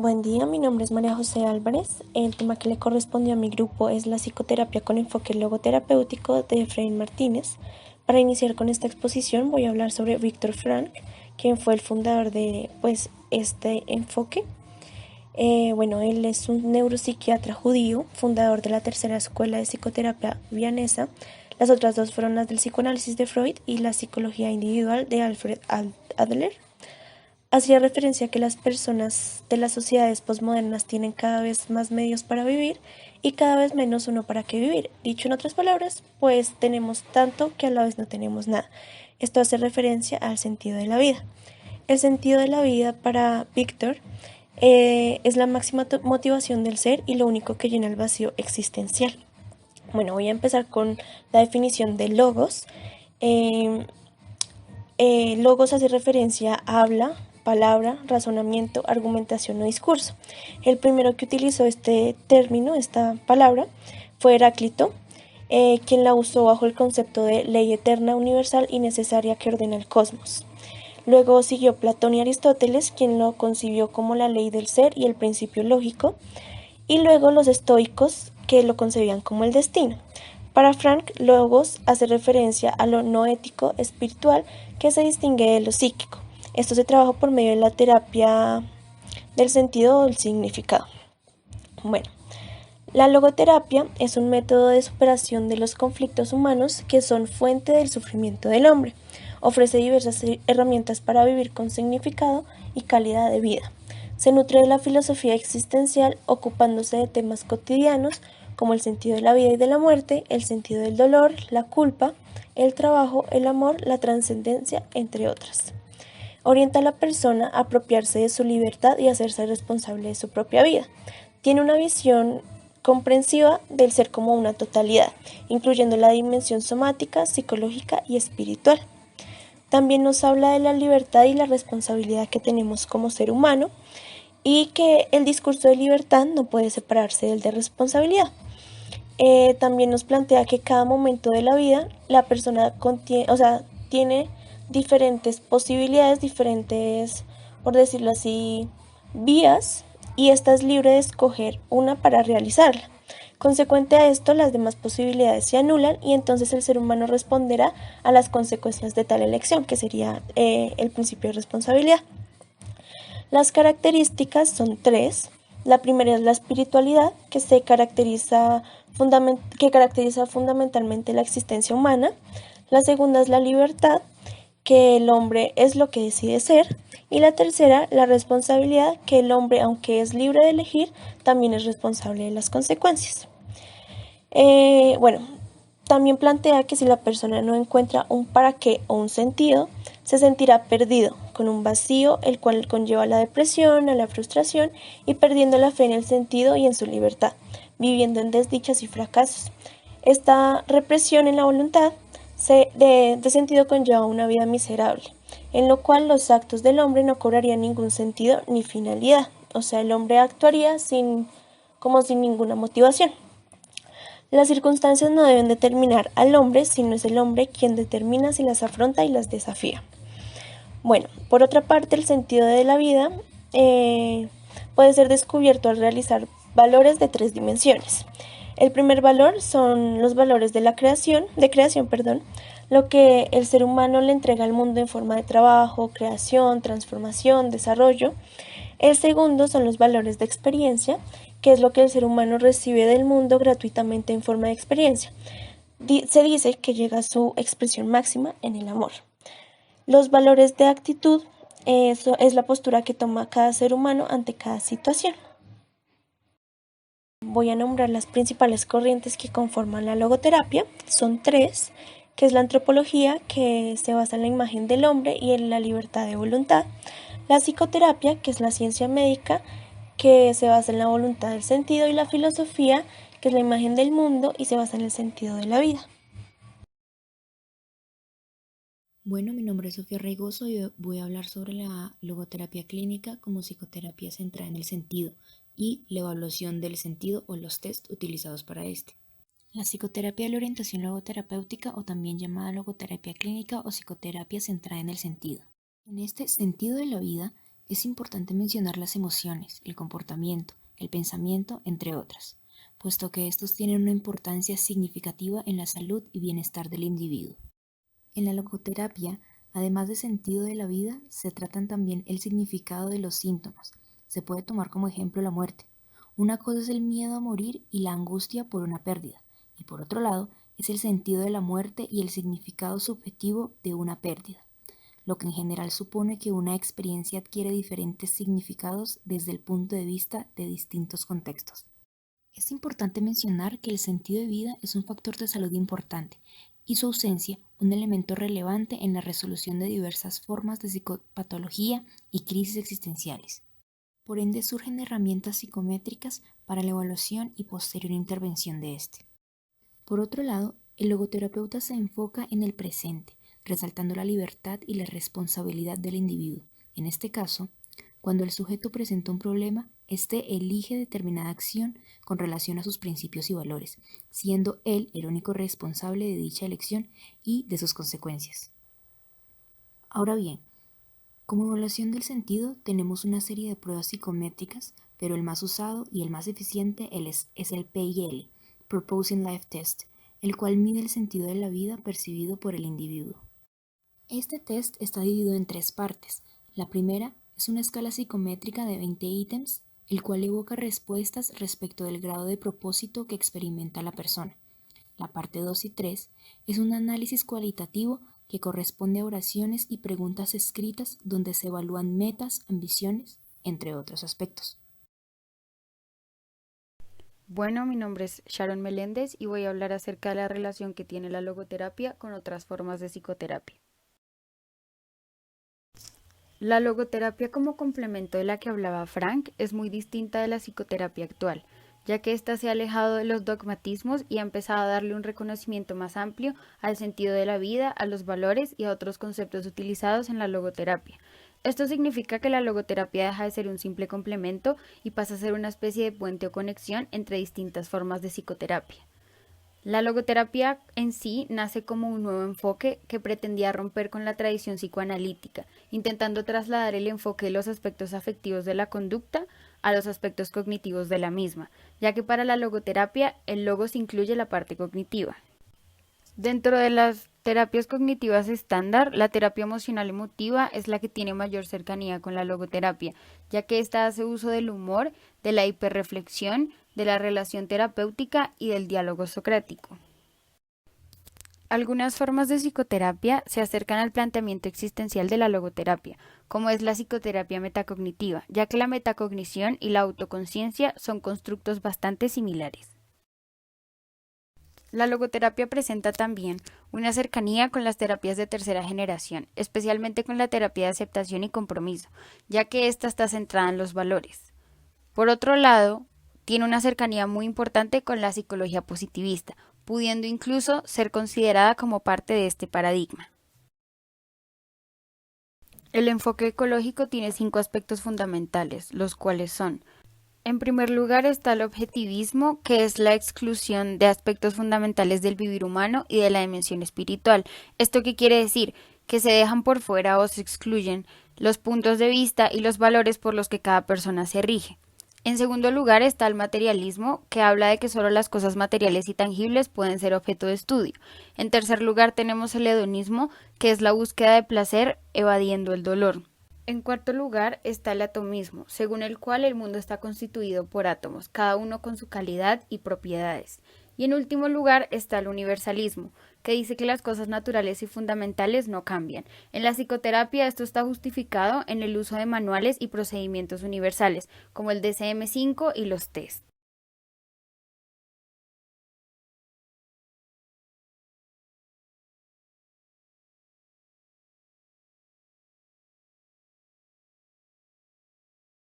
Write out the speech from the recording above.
Buen día, mi nombre es María José Álvarez. El tema que le correspondió a mi grupo es la psicoterapia con enfoque logoterapéutico de Efraín Martínez. Para iniciar con esta exposición voy a hablar sobre Viktor Frankl, quien fue el fundador de este enfoque. Él es un neuropsiquiatra judío, fundador de la tercera escuela de psicoterapia vienesa. Las otras dos fueron las del psicoanálisis de Freud y la psicología individual de Alfred Adler. Hacía referencia a que las personas de las sociedades posmodernas tienen cada vez más medios para vivir y cada vez menos uno para qué vivir. Dicho en otras palabras, pues tenemos tanto que a la vez no tenemos nada. Esto hace referencia al sentido de la vida. El sentido de la vida para Víctor es la máxima motivación del ser y lo único que llena el vacío existencial. Bueno, voy a empezar con la definición de logos. Eh, Logos hace referencia a habla, palabra, razonamiento, argumentación o discurso. El primero que utilizó este término, esta palabra, fue Heráclito, quien la usó bajo el concepto de ley eterna, universal y necesaria que ordena el cosmos. Luego siguió Platón y Aristóteles, quien lo concibió como la ley del ser y el principio lógico, y luego los estoicos, que lo concebían como el destino. Para Frank, logos hace referencia a lo no ético espiritual que se distingue de lo psíquico. Esto se trabaja por medio de la terapia del sentido o del significado. Bueno, la logoterapia es un método de superación de los conflictos humanos que son fuente del sufrimiento del hombre. Ofrece diversas herramientas para vivir con significado y calidad de vida. Se nutre de la filosofía existencial ocupándose de temas cotidianos como el sentido de la vida y de la muerte, el sentido del dolor, la culpa, el trabajo, el amor, la trascendencia, entre otras. Orienta a la persona a apropiarse de su libertad y hacerse responsable de su propia vida. Tiene una visión comprensiva del ser como una totalidad, incluyendo la dimensión somática, psicológica y espiritual. También nos habla de la libertad y la responsabilidad que tenemos como ser humano y que el discurso de libertad no puede separarse del de responsabilidad. También nos plantea que cada momento de la vida la persona tiene diferentes posibilidades, diferentes, por decirlo así, vías, y esta es libre de escoger una para realizarla. Consecuente a esto, las demás posibilidades se anulan y entonces el ser humano responderá a las consecuencias de tal elección, que sería el principio de responsabilidad. Las características son tres. La primera es la espiritualidad, que caracteriza fundamentalmente la existencia humana. La segunda es la libertad, que el hombre es lo que decide ser. Y la tercera, la responsabilidad, que el hombre, aunque es libre de elegir, también es responsable de las consecuencias. Bueno, también plantea que si la persona no encuentra un para qué o un sentido, se sentirá perdido, con un vacío, el cual conlleva a la depresión, a la frustración y perdiendo la fe en el sentido y en su libertad, viviendo en desdichas y fracasos. Esta represión en la voluntad de sentido conlleva una vida miserable, en lo cual los actos del hombre no cobrarían ningún sentido ni finalidad, o sea, el hombre actuaría como sin ninguna motivación. Las circunstancias no deben determinar al hombre, sino es el hombre quien determina si las afronta y las desafía. Bueno, por otra parte, el sentido de la vida puede ser descubierto al realizar valores de tres dimensiones. El primer valor son los valores de creación, lo que el ser humano le entrega al mundo en forma de trabajo, creación, transformación, desarrollo. El segundo son los valores de experiencia, que es lo que el ser humano recibe del mundo gratuitamente en forma de experiencia. Se dice que llega a su expresión máxima en el amor. Los valores de actitud, eso es la postura que toma cada ser humano ante cada situación. Voy a nombrar las principales corrientes que conforman la logoterapia. Son tres, que es la antropología, que se basa en la imagen del hombre y en la libertad de voluntad. La psicoterapia, que es la ciencia médica, que se basa en la voluntad del sentido, y la filosofía, que es la imagen del mundo y se basa en el sentido de la vida. Bueno, mi nombre es Sofía Reigoso y voy a hablar sobre la logoterapia clínica como psicoterapia centrada en el sentido y la evaluación del sentido o los test utilizados para este. La psicoterapia de la orientación logoterapéutica o también llamada logoterapia clínica o psicoterapia centrada en el sentido. En este sentido de la vida Es importante mencionar las emociones, el comportamiento, el pensamiento, entre otras, puesto que estos tienen una importancia significativa en la salud y bienestar del individuo. En la logoterapia, además de sentido de la vida, se tratan también el significado de los síntomas. Se puede tomar como ejemplo la muerte. Una cosa es el miedo a morir y la angustia por una pérdida, y por otro lado es el sentido de la muerte y el significado subjetivo de una pérdida, lo que en general supone que una experiencia adquiere diferentes significados desde el punto de vista de distintos contextos. Es importante mencionar que el sentido de vida es un factor de salud importante y su ausencia un elemento relevante en la resolución de diversas formas de psicopatología y crisis existenciales. Por ende, surgen herramientas psicométricas para la evaluación y posterior intervención de este. Por otro lado, el logoterapeuta se enfoca en el presente, resaltando la libertad y la responsabilidad del individuo. En este caso, cuando el sujeto presenta un problema, éste elige determinada acción con relación a sus principios y valores, siendo él el único responsable de dicha elección y de sus consecuencias. Ahora bien, como evaluación del sentido tenemos una serie de pruebas psicométricas, pero el más usado y el más eficiente es el PIL, Proposing Life Test, el cual mide el sentido de la vida percibido por el individuo. Este test está dividido en 3 partes. La primera es una escala psicométrica de 20 ítems, el cual evoca respuestas respecto del grado de propósito que experimenta la persona. La parte 2 y 3 es un análisis cualitativo que corresponde a oraciones y preguntas escritas donde se evalúan metas, ambiciones, entre otros aspectos. Bueno, mi nombre es Sharon Meléndez y voy a hablar acerca de la relación que tiene la logoterapia con otras formas de psicoterapia. La logoterapia como complemento de la que hablaba Frank es muy distinta de la psicoterapia actual, ya que ésta se ha alejado de los dogmatismos y ha empezado a darle un reconocimiento más amplio al sentido de la vida, a los valores y a otros conceptos utilizados en la logoterapia. Esto significa que la logoterapia deja de ser un simple complemento y pasa a ser una especie de puente o conexión entre distintas formas de psicoterapia. La logoterapia en sí nace como un nuevo enfoque que pretendía romper con la tradición psicoanalítica, intentando trasladar el enfoque de los aspectos afectivos de la conducta a los aspectos cognitivos de la misma, ya que para la logoterapia el logos incluye la parte cognitiva. Dentro de las terapias cognitivas estándar, la terapia emocional emotiva es la que tiene mayor cercanía con la logoterapia, ya que ésta hace uso del humor, de la hiperreflexión, de la relación terapéutica y del diálogo socrático. Algunas formas de psicoterapia se acercan al planteamiento existencial de la logoterapia, como es la psicoterapia metacognitiva, ya que la metacognición y la autoconciencia son constructos bastante similares. La logoterapia presenta también una cercanía con las terapias de tercera generación, especialmente con la terapia de aceptación y compromiso, ya que ésta está centrada en los valores. Por otro lado, tiene una cercanía muy importante con la psicología positivista, pudiendo incluso ser considerada como parte de este paradigma. El enfoque ecológico tiene 5 aspectos fundamentales, los cuales son: en primer lugar está el objetivismo, que es la exclusión de aspectos fundamentales del vivir humano y de la dimensión espiritual. ¿Esto qué quiere decir? Que se dejan por fuera o se excluyen los puntos de vista y los valores por los que cada persona se rige. En segundo lugar está el materialismo, que habla de que solo las cosas materiales y tangibles pueden ser objeto de estudio. En tercer lugar tenemos el hedonismo, que es la búsqueda de placer evadiendo el dolor. En cuarto lugar está el atomismo, según el cual el mundo está constituido por átomos, cada uno con su calidad y propiedades. Y en último lugar está el universalismo, que dice que las cosas naturales y fundamentales no cambian. En la psicoterapia esto está justificado en el uso de manuales y procedimientos universales, como el DSM-5 y los test.